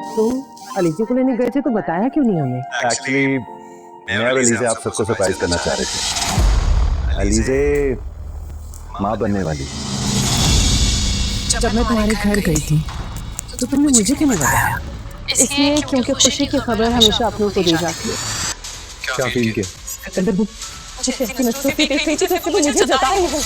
तुम अलीजे को लेने गए थे तो बताया क्यों नहीं हमें? एक्चुअली मैं और अलीजे आप सबको सरप्राइज करना चाह रहे थे। अलीजे माँ बनने वाली। जब मैं तुम्हारे घर गई थी तो तुमने मुझे क्यों नहीं बताया? इसलिए क्योंकि खुशी की खबर हमेशा अपनों को दी जाती है। क्या फील किया? अंदर वो जैसे ऐसी नफरत देख रही थी जैसे वो मुझे जता रही है।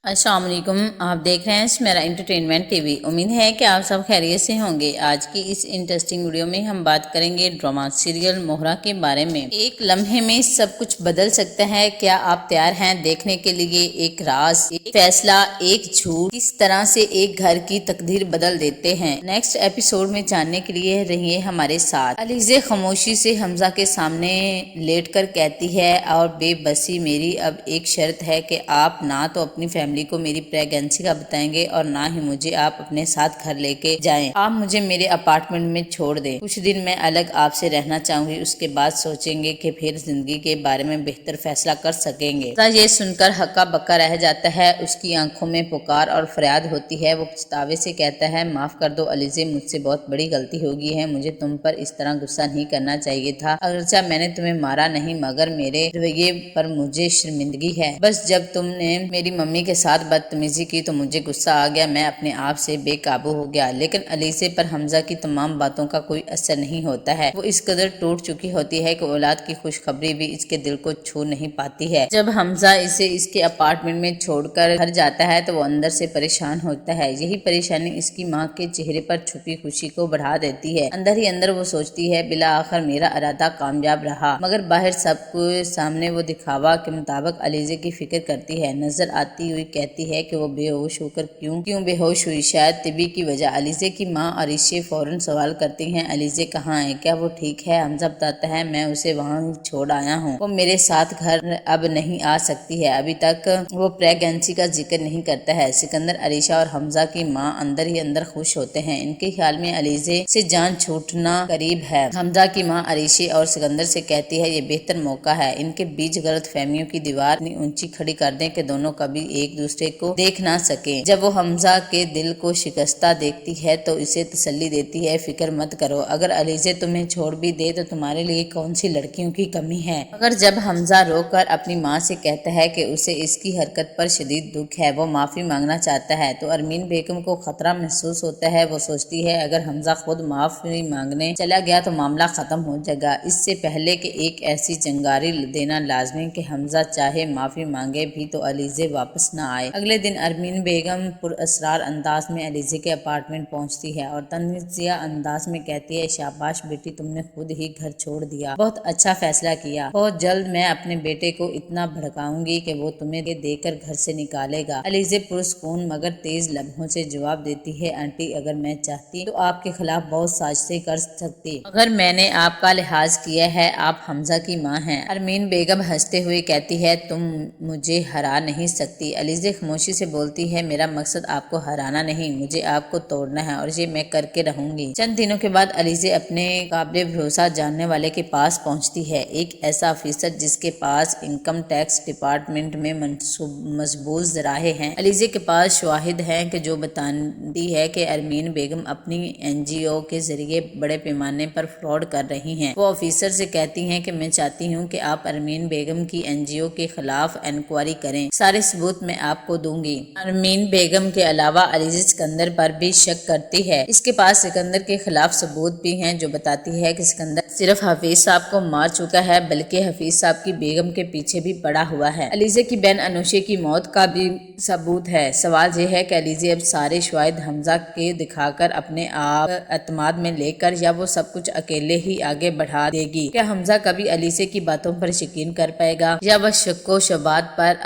अस्सलाम वालेकुम, आप देख रहे हैं मेरा एंटरटेनमेंट टीवी। उम्मीद है कि आप सब खैरियत से होंगे। आज की इस इंटरेस्टिंग वीडियो में हम बात करेंगे ड्रामा सीरियल मोहरा के बारे में। एक लम्हे में सब कुछ बदल सकता है। क्या आप तैयार हैं देखने के लिए? एक राज, एक फैसला, एक झूठ किस तरह से एक घर की तकदीर बदल देते हैं। नेक्स्ट एपिसोड में जानने के लिए रहिए हमारे साथ। अलीजे खामोशी से हमजा के सामने लेट कर कहती है, और बेबसी मेरी अब एक शर्त है कि आप ना तो अपनी फैमिली को मेरी प्रेगनेंसी का बताएंगे और ना ही मुझे आप अपने साथ घर लेके जाएं। आप मुझे मेरे अपार्टमेंट में छोड़ दें। कुछ दिन मैं अलग आपसे रहना चाहूंगी, उसके बाद सोचेंगे कि फिर जिंदगी के बारे में बेहतर फैसला कर सकेंगे। ये सुनकर हक्का बक्का रह जाता है। उसकी आंखों में पुकार और फरियाद होती है। वो पछतावे से कहता है, माफ कर दो अलीजे, मुझसे बहुत बड़ी गलती हो गई है। मुझे तुम पर इस तरह गुस्सा नहीं करना चाहिए था। अगरचा मैंने तुम्हें मारा नहीं, मगर मेरे रवैये पर मुझे शर्मिंदगी है। बस जब तुमने मेरी मम्मी के साथ बदतमीजी की तो मुझे गुस्सा आ गया। मैं अपने आप से बेकाबू हो गया। लेकिन अलीजे पर हमजा की तमाम बातों का कोई असर नहीं होता है। वो इस कदर टूट चुकी होती है कि औलाद की खुशखबरी भी इसके दिल को छू नहीं पाती है। जब हमजा इसे इसके अपार्टमेंट में छोड़कर घर जाता है तो वो अंदर से परेशान होता है। यही परेशानी इसकी माँ के चेहरे पर छुपी खुशी को बढ़ा देती है। अंदर ही अंदर वो सोचती है, बिला आखिर मेरा इरादा कामयाब रहा। मगर बाहर सबको सामने वो दिखावा के मुताबिक अलीजे की फिक्र करती है। नजर आती हुई कहती है कि वो बेहोश होकर क्यों बेहोश हुई। शायद तिबी की वजह। अलीजे की माँ अरीशे फौरन सवाल करती हैं, अलीजे कहाँ है? क्या वो ठीक है? हमजा बताता है, मैं उसे वहाँ छोड़ आया हूँ। वो मेरे साथ घर अब नहीं आ सकती है। अभी तक वो प्रेगनेंसी का जिक्र नहीं करता है। सिकंदर, अरीशा और हमजा की माँ अंदर ही अंदर खुश होते हैं। इनके ख्याल में अलीजे से जान छूटना करीब है। हमजा की माँ अरीशे और सिकंदर से कहती है, ये बेहतर मौका है। इनके बीच गलत फहमियों की दीवार इतनी ऊंची खड़ी कर दें कि दोनों कभी एक दूसरे को देख ना सके। जब वो हमजा के दिल को शिकस्ता देखती है तो इसे तसल्ली देती है, फिक्र मत करो। अगर अलीजे तुम्हें छोड़ भी दे तो तुम्हारे लिए कौन सी लड़कियों की कमी है। मगर जब हमजा रोकर अपनी माँ से कहता है कि उसे इसकी हरकत पर शदीद दुख है, वो माफी मांगना चाहता है, तो अरमीन बेगम को खतरा महसूस होता है। वो सोचती है, अगर हमजा खुद माफी मांगने चला गया तो मामला खत्म हो जाएगा। इससे पहले कि एक ऐसी चिंगारी देना लाजमी कि हमजा चाहे माफी मांगे भी तो अलीजे वापस न आए। अगले दिन अरमीन बेगम पुरअसरार अंदाज में अलीजे के अपार्टमेंट पहुंचती है और तंजिया अंदाज में कहती है, शाबाश बेटी, तुमने खुद ही घर छोड़ दिया। बहुत अच्छा फैसला किया। बहुत जल्द मैं अपने बेटे को इतना भड़काऊंगी कि वो तुम्हें देकर घर से निकालेगा। अलीजे पुरस्कून मगर तेज लम्हों से जवाब देती है, आंटी, अगर मैं चाहती तो आपके खिलाफ बहुत साजिशें कर सकती, मगर मैंने आपका लिहाज किया है। आप हमजा की माँ हैं। अरमीन बेगम हंसते हुए कहती है, तुम मुझे हरा नहीं सकती। अलीजे खामोशी से बोलती है, मेरा मकसद आपको हराना नहीं, मुझे आपको तोड़ना है और ये मैं करके रहूंगी। चंद दिनों के बाद अलीजे अपने काबिल भरोसा जानने वाले के पास पहुंचती है। एक ऐसा ऑफिसर जिसके पास इनकम टैक्स डिपार्टमेंट में मजबूत जराहे हैं। अलीजे के पास शवाहिद हैं कि जो बताती है कि अरमीन बेगम अपनी NGO के जरिए बड़े पैमाने पर फ्रॉड कर रही हैं। वो ऑफिसर से कहती हैं कि मैं चाहती हूँ कि आप अरमीन बेगम की NGO के खिलाफ इंक्वायरी करें। सारे सबूत मैं आपको दूंगी। अरमीन बेगम के अलावा अलीजे सिकंदर पर भी शक करती है। इसके पास सिकंदर के खिलाफ सबूत भी हैं जो बताती है कि सिकंदर सिर्फ हफीज साहब को मार चुका है, बल्कि हफीज साहब की बेगम के पीछे भी पड़ा हुआ है। अलीजे की बहन अनुशे की मौत का भी सबूत है। सवाल यह है कि अलीजे अब सारे शवाहिद हमजा के दिखाकर अपने आप एतमाद में लेकर या वो सब कुछ अकेले ही आगे बढ़ा देगी। क्या हमजा कभी अलीजे की बातों पर यकीन कर पाएगा, या वह शक्को शबात पर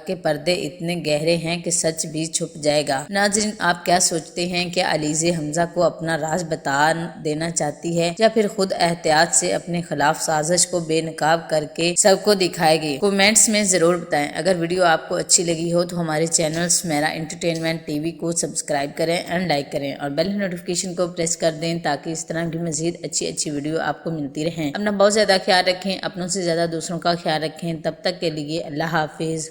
के पर्दे इतने गहरे हैं कि सच भी छुप जाएगा। नाज़रीन, आप क्या सोचते हैं? क्या अलीजे हमजा को अपना राज बता देना चाहती है, या फिर खुद एहतियात से अपने खिलाफ साजिश को बेनकाब करके सबको दिखाएगी? कमेंट्स में जरूर बताएं। अगर वीडियो आपको अच्छी लगी हो तो हमारे चैनल मेरा एंटरटेनमेंट टीवी को सब्सक्राइब करें एंड लाइक करें और बेल नोटिफिकेशन को प्रेस कर दें ताकि इस तरह की मजीद अच्छी वीडियो आपको मिलती रहें। अपना बहुत ज्यादा ख्याल रखें, अपनों से ज्यादा दूसरों का ख्याल रखें। तब तक के लिए अल्लाह हाफिज।